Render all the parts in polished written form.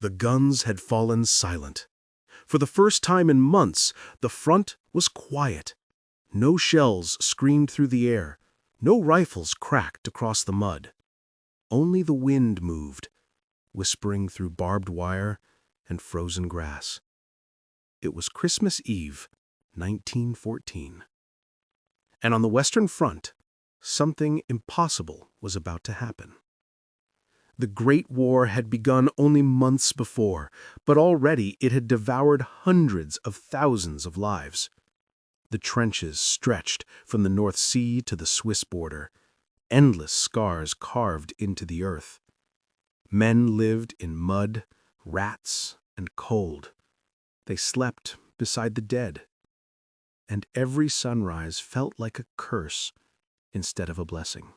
The guns had fallen silent. For the first time in months, the front was quiet. No shells screamed through the air. No rifles cracked across the mud. Only the wind moved, whispering through barbed wire and frozen grass. It was Christmas Eve, 1914. And on the Western Front, something impossible was about to happen. The Great War had begun only months before, but already it had devoured hundreds of thousands of lives. The trenches stretched from the North Sea to the Swiss border, endless scars carved into the earth. Men lived in mud, rats, and cold. They slept beside the dead. And every sunrise felt like a curse instead of a blessing.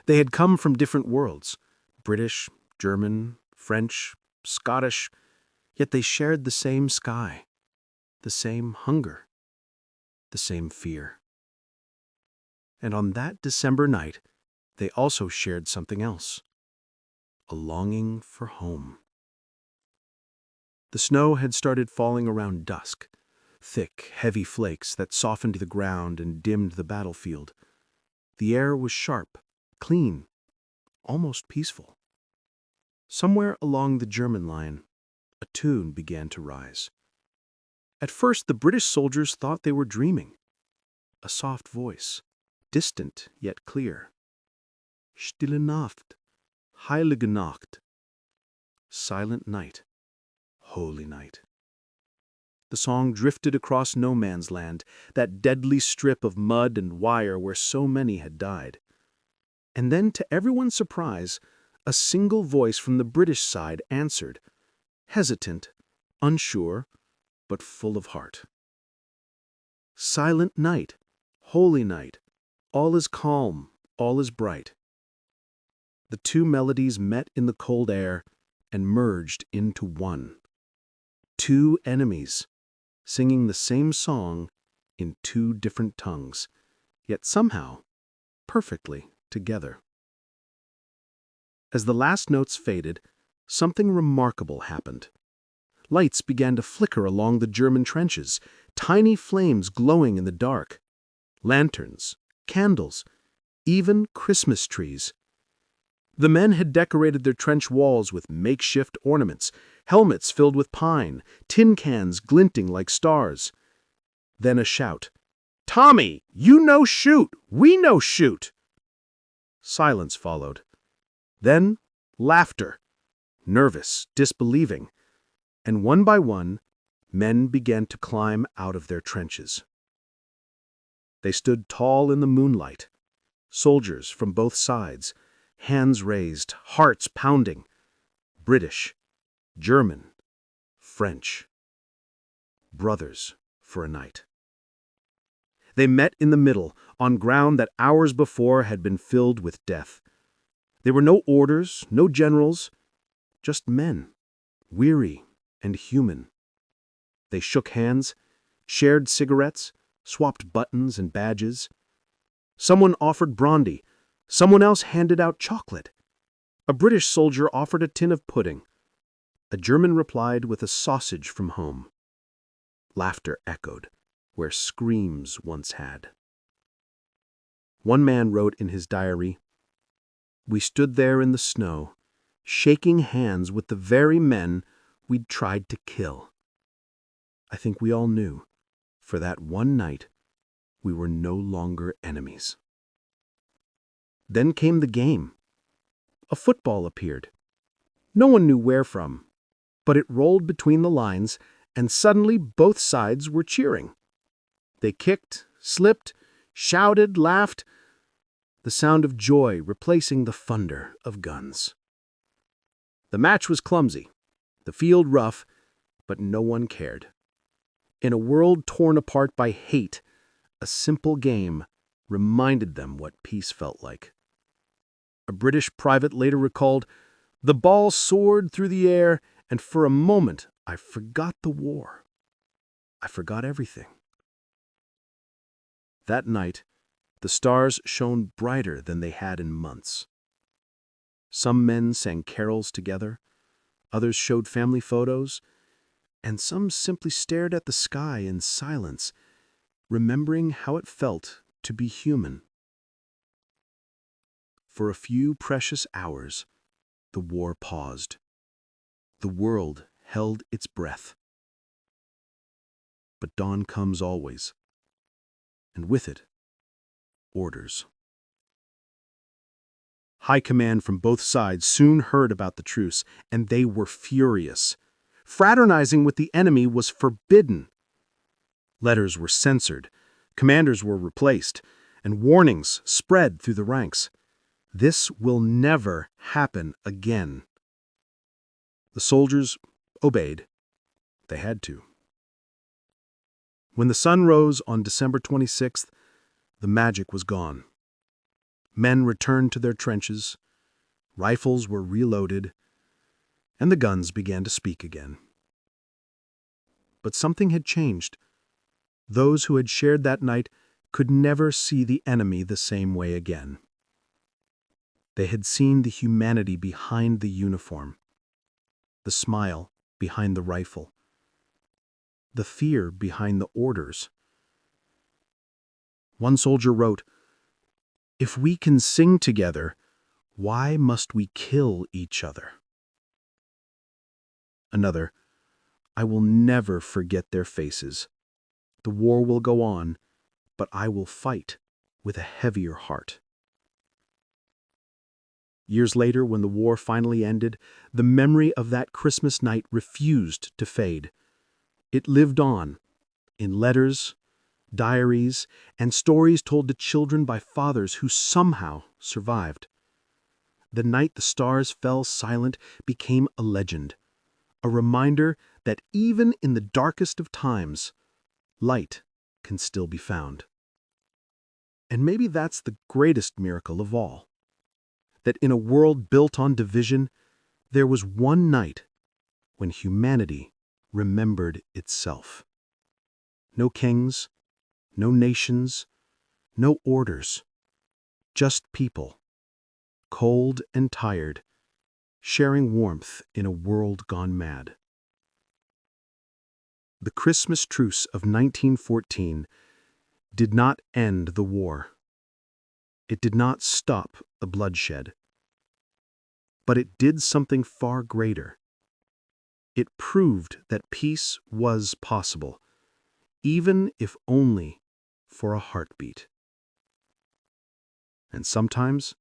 They had come from different worlds, British, German, French, Scottish, yet they shared the same sky, the same hunger, the same fear. And on that December night, they also shared something else, a longing for home. The snow had started falling around dusk, thick, heavy flakes that softened the ground and dimmed the battlefield. The air was sharp, clean, almost peaceful. Somewhere along the German line, a tune began to rise. At first, the British soldiers thought they were dreaming. A soft voice, distant yet clear. Stille Nacht, heilige Nacht. Silent night, holy night. The song drifted across no man's land, that deadly strip of mud and wire where so many had died. And then, to everyone's surprise, a single voice from the British side answered, hesitant, unsure, but full of heart. Silent night, holy night, all is calm, all is bright. The two melodies met in the cold air and merged into one. Two enemies, singing the same song in two different tongues, yet somehow perfectly together. As the last notes faded, something remarkable happened. Lights began to flicker along the German trenches, tiny flames glowing in the dark. Lanterns, candles, even Christmas trees. The men had decorated their trench walls with makeshift ornaments, helmets filled with pine, tin cans glinting like stars. Then a shout. "Tommy, you no shoot! We no shoot!" Silence followed. Then laughter, nervous, disbelieving. And one by one, men began to climb out of their trenches. They stood tall in the moonlight, soldiers from both sides, hands raised, hearts pounding. British, German, French. Brothers for a night. They met in the middle, on ground that hours before had been filled with death. There were no orders, no generals, just men, weary and human. They shook hands, shared cigarettes, swapped buttons and badges. Someone offered brandy, someone else handed out chocolate. A British soldier offered a tin of pudding. A German replied with a sausage from home. Laughter echoed where screams once had. One man wrote in his diary, "We stood there in the snow, shaking hands with the very men we'd tried to kill. I think we all knew, for that one night, we were no longer enemies." Then came the game. A football appeared. No one knew where from, but it rolled between the lines, and suddenly both sides were cheering. They kicked, slipped, shouted, laughed, the sound of joy replacing the thunder of guns. The match was clumsy, the field rough, but no one cared. In a world torn apart by hate, a simple game reminded them what peace felt like. A British private later recalled, "The ball soared through the air, and for a moment I forgot the war. I forgot everything." That night, the stars shone brighter than they had in months. Some men sang carols together, Others showed family photos, and some simply stared at the sky in silence, remembering how it felt to be human. For a few precious hours, the war paused. The world held its breath. But dawn comes always, and with it, orders. High command from both sides soon heard about the truce, and they were furious. Fraternizing with the enemy was forbidden. Letters were censored, commanders were replaced, and warnings spread through the ranks. This will never happen again. The soldiers obeyed. They had to. When the sun rose on December 26th, the magic was gone. Men returned to their trenches, rifles were reloaded, and the guns began to speak again. But something had changed. Those who had shared that night could never see the enemy the same way again. They had seen the humanity behind the uniform, the smile behind the rifle, the fear behind the orders. One soldier wrote, "If we can sing together, why must we kill each other?" Another, "I will never forget their faces. The war will go on, but I will fight with a heavier heart." Years later, when the war finally ended, the memory of that Christmas night refused to fade. It lived on, in letters, diaries, and stories told to children by fathers who somehow survived. The night the stars fell silent became a legend, a reminder that even in the darkest of times, light can still be found. And maybe that's the greatest miracle of all, that in a world built on division, there was one night when humanity remembered itself. No kings, no nations, no orders, just people, cold and tired, sharing warmth in a world gone mad. The Christmas Truce of 1914 did not end the war. It did not stop the bloodshed. But it did something far greater. It proved that peace was possible, even if only for a heartbeat. And sometimes,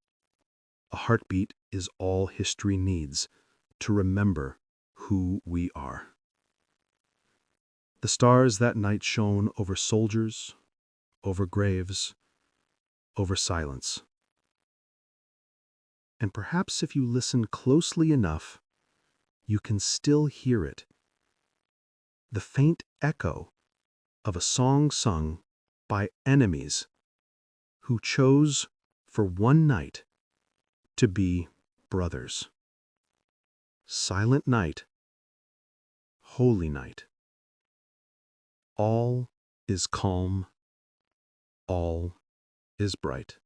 a heartbeat is all history needs to remember who we are. The stars that night shone over soldiers, over graves, over silence. And perhaps if you listen closely enough, you can still hear it. The faint echo of a song sung by enemies who chose for one night to be brothers. Silent night, holy night. All is calm, all is bright.